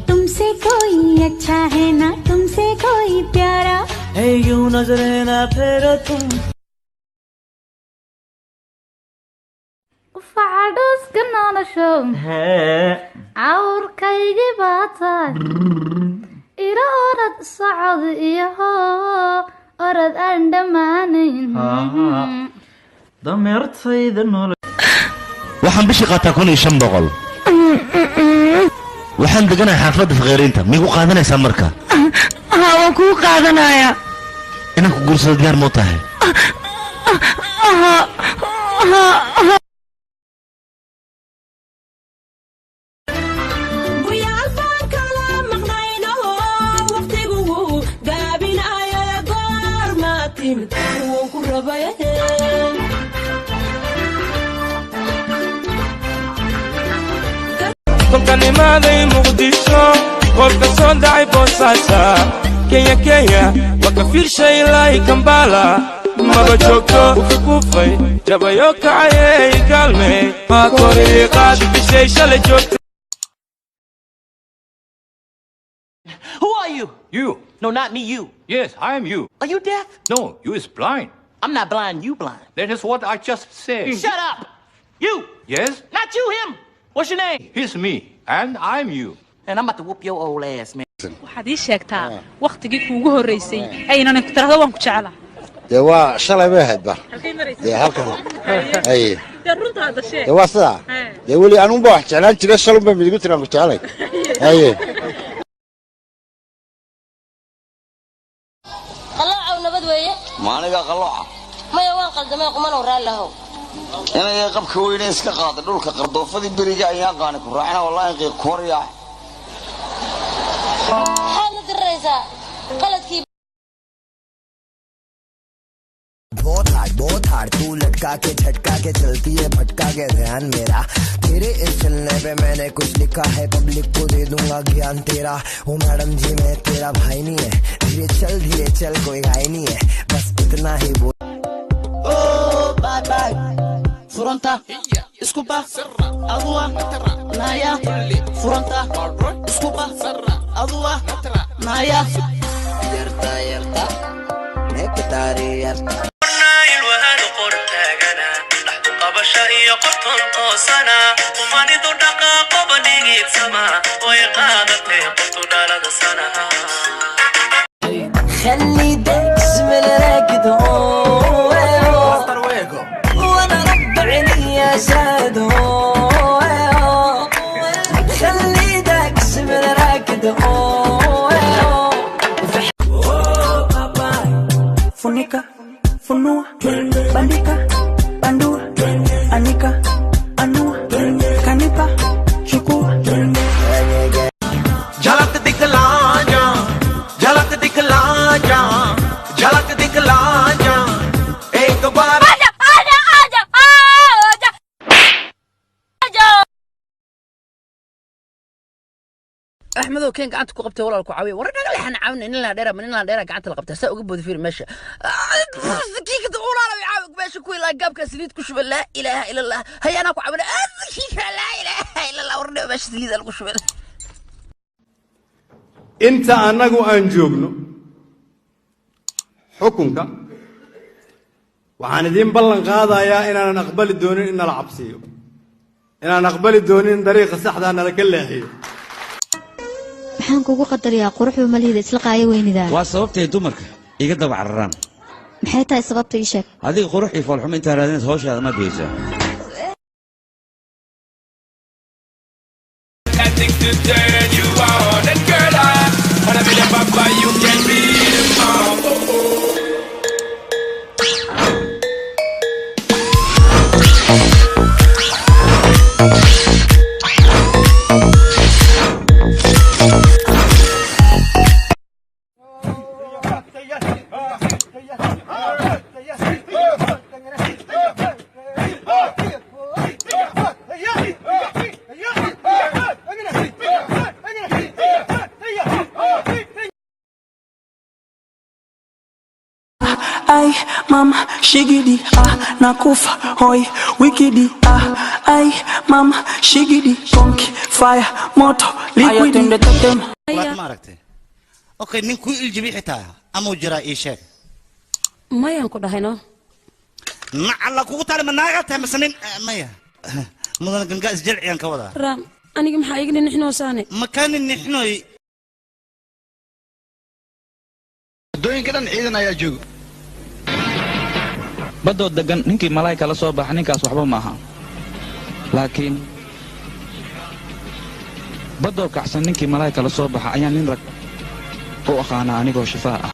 तुमसे कोई अच्छा है ना तुमसे कोई प्यारा है यूं नजरे ना फेरो तुम facadus ganaalasho awrkaygi baa tahay ila orad socod iyo orad aan dhammaanayn dameertayda nool waxaan bishii qaataa 1500 waxaan deganahay xaafadda faqeerinta migu qaadanaysaa marka waan kuu qaadanaya inaan ku guursado diyaar moo tahay kolkanimaday muqdisho qolka soo dhacay boosaasa kenya waka fiirshay ilaa kambala maba joogto kufay jabayo kacayay kaalmey maa korii qaadi bishay shalay joogto. Who are you? You. No, not me, you. Yes, I am you. Are you deaf? No, you is blind. I'm not blind, you blind. That is what I just said. Shut up! You! Yes? Not you, him! What's your name? He's me, and I'm you. And I'm about to whoop your old ass, man. waxaad ii sheegtaa waqtigii kuugu horeysay aynan ku tiraahdo waan ku jeclaa dee waa shalay bay ahayd ba dee halkan ay dee runta hadashee dee waa sidaa dee weli anuunba wax jeclaan jiray shalay baa midigu tiraan ku jecelay aye qaloocow nabad weeye maaniga qalooca maya waan qaldamay qumanow raallahow inay qabka weyne iska qaada dhulka qardoofadii beriga ayaan qaani ku raacina wallaahi qiiq kooriya maxaad la diraysaa qaladkii बहुत हार्ड तू लटका के झटका के चलती है भटका के ध्यान मेरा तेरे इस चलने पे मैंने कुछ लिखा है पब्लिक को दे दूंगा ज्ञान तेरा ओ मैडम जी मैं तेरा भाई नहीं है धीरे चल कोई घाई नहीं है बस इतना ही बोल ओ bye bye furanta iskuba adwa naya furanta iskuba adwa naya yarta nektaari yarta qabashayo qoftan toosana umanidu dhaqaaqo banigid sama way qaadatay qoftu dhalada sana خلي دكس من راكد وانا ربع عيني يا سادو خلي دكس من راكد فنيكا فنوة بنديكا بندوة أنيكا أنوة كانيكا شكوة झलक दिखला जा झलक दिखला जा झलक दिखला जा एक बार आजा أحمد وكين قعدت كقبت ولا الكعوية ورنا قال إحنا عاون إن لا ديرة من إن لا ديرة قعدت لقبتها سأقول بود في المشي كيك تقول أنا بيعاوق باش كوي لا جاب كسليت كشف لا إله إلا الله هيا أنا كعوية كيك لا إله إلا الله ورنا باش سليت الكشف أنت أنا جو أنجوبنو حكمك وعن ذين بلن قاضي يا إن أنا نقبل الدونين إن العبسيو إن أنا نقبل الدونين طريقة صحة أنا لكلها هي maxaan kugu qadariyaa quruxda malihida isla qaayo weynida waa sababtay dumarka iga daba cararaan maxay tahay sababta ii sheeg adiga qurux iyo foolxumo inta raadinaysa hawshaada ma ay mama shigidi nakufa hoi wikidi ay mama shigidi konki fire moto liquidi waad ma aragtay okay ninku iljibi xitaa ama jira ii sheeg mayan ku dhahayno alla kugu taale manaaga tahay masanin maya mudan gangaas jilciyan ka wada ram aniga maxaa iga nixnoosaane makaan nixnooy dooyinka dhan ciidan ayaa jooga badoo degan ninkii malaa'ika la soo baxa ninkaas waxba ma aha laakiin badoo kacsan ninkii malaa'ika la soo baxa ayaa nin rag u aqaana anigoo shifaa ah